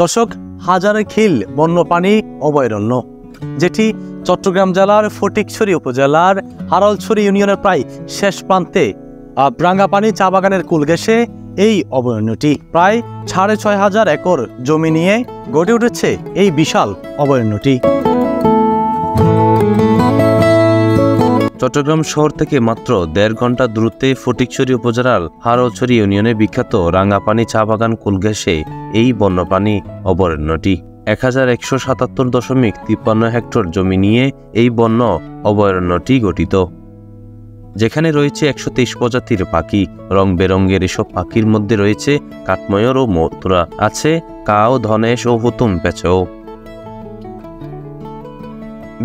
দর্শক, হাজারীখিল বন্যপ্রাণী অভয়ারণ্য, যেটি চট্টগ্রাম জেলার ফটিকছড়ি উপজেলার হারলছড়ি ইউনিয়নের প্রায় শেষ প্রান্তে রাঙ্গাপানি চা বাগানের কুল ঘেঁষে এই অভয়ারণ্যটি প্রায় ৬,৫০০ একর জমি নিয়ে গড়ে উঠেছে এই বিশাল অভয়ারণ্যটি। চট্টগ্রাম শহর থেকে মাত্র ১.৫ ঘন্টা দূরত্বে ফটিকছড়ি উপজেলার হারলছড়ি ইউনিয়নে বিখ্যাত রাঙ্গাপানি চা বাগান কুল ঘেঁষে এই বন্যপ্রাণী অভয়ারণ্যটি ১,১৭৭.৫৩ হেক্টর জমি নিয়ে এই বন্য অভয়ারণ্যটি গঠিত, যেখানে রয়েছে ১২৩ প্রজাতির পাখি। রং বেরঙের এসব পাখির মধ্যে রয়েছে কাঠময়ূর ও মথুরা, আছে কাউ, ধনেশ ও হুতুম পেঁচাও।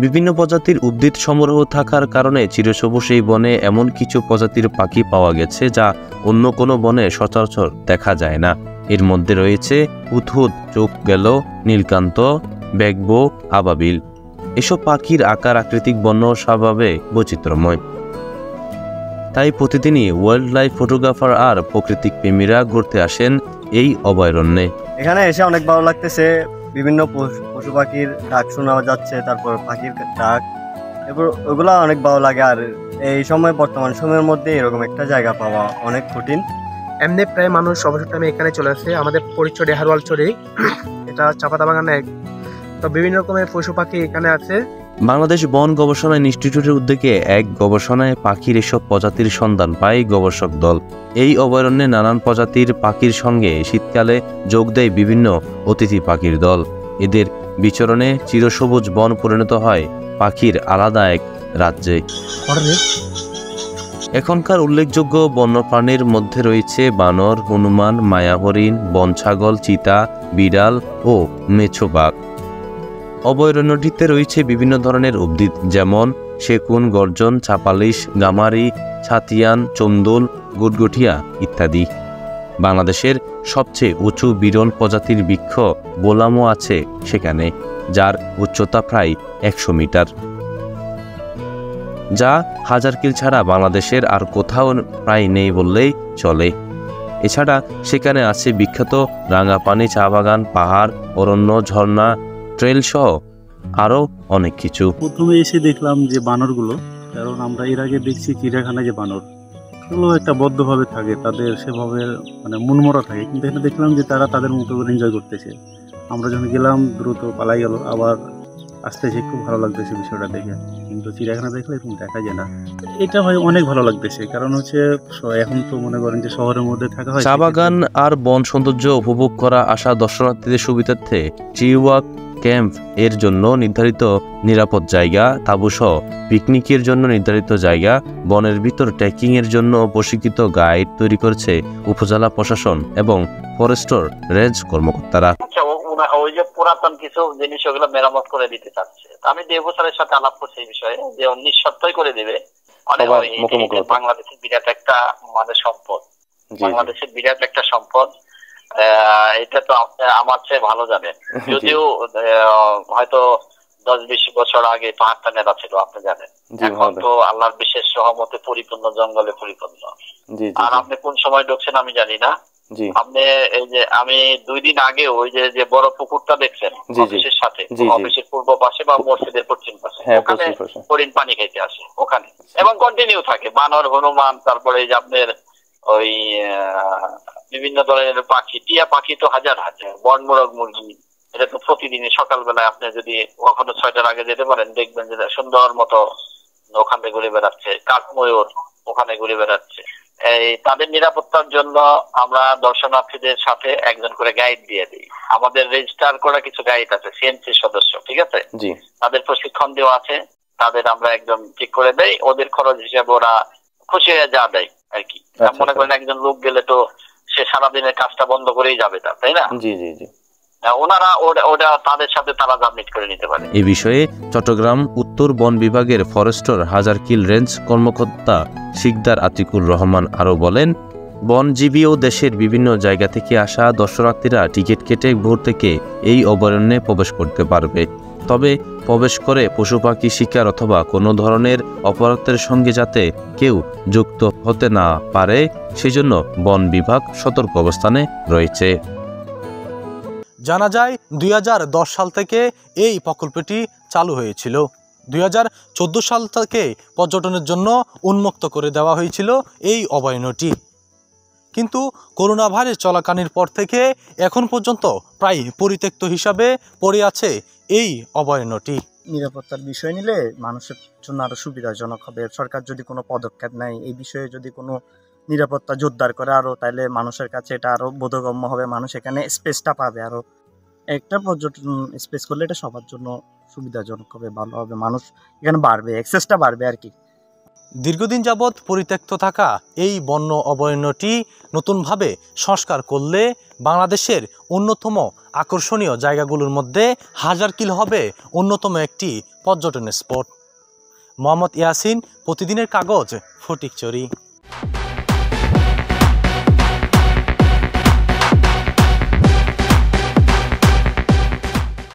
বিভিন্ন প্রজাতির উদ্ভিদ সমারোহ থাকার কারণে চিরসবুজ এই বনে এমন কিছু প্রজাতির পাখি পাওয়া গেছে যা অন্য কোনো বনে সচরাচর দেখা যায় না। এর মধ্যে রয়েছে হুদহুদ, চোখ গেল, নীলকান্ত, ব্যাগবো, আবাবিল। এসব পাখির আকার আকৃতিক বর্ণ স্বভাবে বৈচিত্র্যময়, তাই প্রতিদিনই ওয়াইল্ড লাইফ ফটোগ্রাফার আর প্রকৃতিক প্রেমীরা ঘুরতে আসেন এই অভয়ারণ্যে। এখানে এসে অনেক ভালো লাগতেছে, বিভিন্ন পশু পাখির ডাক শোনা যাচ্ছে, তারপর পাখির ডাক, এরপর ওগুলা অনেক ভালো লাগে। আর এই সময় বর্তমান সময়ের মধ্যে এরকম একটা জায়গা পাওয়া অনেক কঠিন। এমনি প্রায় মানুষ অবসর টাইমে এখানে চলে আসে। আমাদের ফটিকছড়ি হারলছড়ি, এটা চাপাতা বাগানে, তো বিভিন্ন রকমের পশু পাখি এখানে আছে। বাংলাদেশ বন গবেষণা ইনস্টিটিউটের উদ্যোগে এক গবেষণায় পাখির এসব প্রজাতির সন্ধান পায় গবেষক দল। এই অভয়ারণ্যে নানান প্রজাতির পাখির সঙ্গে শীতকালে যোগ দেয় বিভিন্ন অতিথি পাখির দল। এদের বিচরণে চিরসবুজ বন পরিণত হয় পাখির আলাদা এক রাজ্যে। এখনকার উল্লেখযোগ্য বন্যপ্রাণীর মধ্যে রয়েছে বানর, হনুমান, মায়া হরিণ, বন ছাগল, চিতা, বিড়াল ও মেছো বাঘ। অভয়ারণ্যটিতে রয়েছে বিভিন্ন ধরনের উদ্ভিদ, যেমন সেগুন, গর্জন, চাপালিশ, গামারি, ছাতিয়ান, চন্দুল, গুটগুটিয়া ইত্যাদি। বাংলাদেশের সবচেয়ে উঁচু বিরল প্রজাতির বৃক্ষ বোলামও আছে সেখানে, যার উচ্চতা প্রায় ১০০ মিটার, যা হাজারকিল ছাড়া বাংলাদেশের আর কোথাও প্রায় নেই বললেই চলে। এছাড়া সেখানে আছে বিখ্যাত রাঙ্গাপানি চা বাগান, পাহাড়, অরণ্য, ঝর্ণা, ট্রেল সহ আরো অনেক কিছু। প্রথমে এসে দেখলাম যে বানরগুলো, কারণ আমরা এর আগে দেখছি চিড়িয়াখানায় যে বানর এগুলো একটা বদ্ধভাবে থাকে, তাদের সেভাবে মনমরা থাকে, কিন্তু এখানে দেখলাম যে তারা তাদের মতো করে এনজয় করতেছে। আমরা যখন গেলাম দ্রুত পালাই গেল, আবার আসতেছে, খুব ভালো লাগতেছে বিষয়টা দেখে। কিন্তু চিড়িয়াখানা দেখলে এরকম দেখা যায় না, এটা হয় অনেক ভালো লাগতেছে। কারণ হচ্ছে এখন তো মনে করেন যে শহরের মধ্যে থাকা হয়। চা বাগান আর বন সৌন্দর্য উপভোগ করা আসা দর্শনার্থীদের সুবিধার্থে ট্রি ওয়াক ক্যাম্প এর জন্য নির্ধারিত নিরাপদ জায়গা, তাঁবুসহ পিকনিকের জন্য নির্ধারিত জায়গা, বনের ভিতর ট্রেকিং এর জন্য প্রশিক্ষিত গাইড তৈরি করেছে উপজেলা প্রশাসন এবং ফরেস্টর রেঞ্জ কর্মকর্তারা। ওই যে পুরাতন কিছু জিনিস ওগুলো মেরামত করে দিতে চাচ্ছে, আমি দেবু স্যারের সাথে আলাপ করছি এই বিষয়ে, যে নিঃশর্তই করে দিবে। বাংলাদেশের বিরাট একটা সম্পদ, বাংলাদেশের বিরাট একটা সম্পদ, এটা তো আমার চেয়ে ভালো জানেন। যদিও হয়তো ১০-২০ বছর আগে পাহাড়টা নেতা ছিল, আপনি জানেন। এখন তো আল্লাহর বিশেষ রহমতে পরিপূর্ণ, জঙ্গলে পরিপূর্ণ। আর আপনি কোন সময় ঢুকছেন আমি জানি না। আপনি এই যে আমি ২ দিন আগে ওই যে বড় পুকুরটা দেখছেন অফিসের সাথে, অফিসের পূর্ব পাশে বা মসজিদের পশ্চিম পাশে, ওখানে হরিণ পানি খাইতে আসে ওখানে, এবং কন্টিনিউ থাকে বানর, হনুমান, তারপরে এই যে আপনার ওই বিভিন্ন ধরনের পাখি, টিয়া পাখি তো হাজার হাজার, বনমোরগ মুরগি, এটা তো প্রতিদিনই সকালবেলায় আপনি যদি কখনো ৬টার আগে যেতে পারেন, দেখবেন যে সুন্দর মতো ওখানে ঘুরে বেড়াচ্ছে। কাঠময়ূর ওখানে ঘুরে বেড়াচ্ছে। এই তাদের নিরাপত্তার জন্য আমরা দর্শনার্থীদের সাথে একজন করে গাইড দিয়ে দিই। আমাদের রেজিস্টার করা কিছু গাইড আছে, সিএনসি সদস্য, ঠিক আছে, তাদের প্রশিক্ষণ দেওয়া আছে, তাদের আমরা একজন ঠিক করে দেই, ওদের খরচ হিসেবে ওরা খুশি হয়ে যা দেয় আর কি। মনে করেন একজন লোক গেলে তো সে সারাদিনের কাজটা বন্ধ করেই যাবে, তাই না? ওনারা ওটা তাদের সাথে তারা সাবমিট করে নিতে পারে। এই বিষয়ে চট্টগ্রাম উত্তর বন বিভাগের ফরেস্টর হাজারকিল রেঞ্জ কর্মকর্তা শিকদার আতিকুর রহমান আরও বলেন, বনজীবী ও দেশের বিভিন্ন জায়গা থেকে আসা দর্শনার্থীরা টিকিট কেটে ভোর থেকে এই অভয়ারণ্যে প্রবেশ করতে পারবে। তবে প্রবেশ করে পশু পাখি শিকার অথবা কোনো ধরনের অপরাধের সঙ্গে যাতে কেউ যুক্ত হতে না পারে, সেজন্য বন বিভাগ সতর্ক অবস্থানে রয়েছে। জানা যায় 2010 সাল থেকে এই প্রকল্পটি চালু হয়েছিল। 2014 সাল থেকে পর্যটনের জন্য উন্মুক্ত করে দেওয়া হয়েছিল এই অভয়ারণ্যটি, কিন্তু করোনা ভাইরাস চলাকালীন পর থেকে এখন পর্যন্ত প্রায় পরিত্যক্ত হিসাবে পড়ে আছে এই অভয়ারণ্যটি। নিরাপত্তার বিষয় নিলে মানুষের জন্য আরো সুবিধাজনক হবে। সরকার যদি কোনো পদক্ষেপ নেয় এই বিষয়ে, যদি কোনো নিরাপত্তা জোরদার করে আরো, তাহলে মানুষের কাছে এটা আরো বোধগম্য হবে, মানুষ এখানে স্পেসটা পাবে। আরো একটা পর্যটন স্পেস করলে এটা সবার জন্য সুবিধাজনক হবে, ভালো হবে, মানুষ এখানে বাড়বে, অ্যাক্সেসটা বাড়বে আর কি। দীর্ঘদিন যাবৎ পরিত্যক্ত থাকা এই বন্য অভয়ারণ্যটি নতুনভাবে সংস্কার করলে বাংলাদেশের অন্যতম আকর্ষণীয় জায়গাগুলোর মধ্যে হাজারকিল হবে অন্যতম একটি পর্যটন স্পট। মোহাম্মদ ইয়াসিন, প্রতিদিনের কাগজ, ফটিকছড়ি।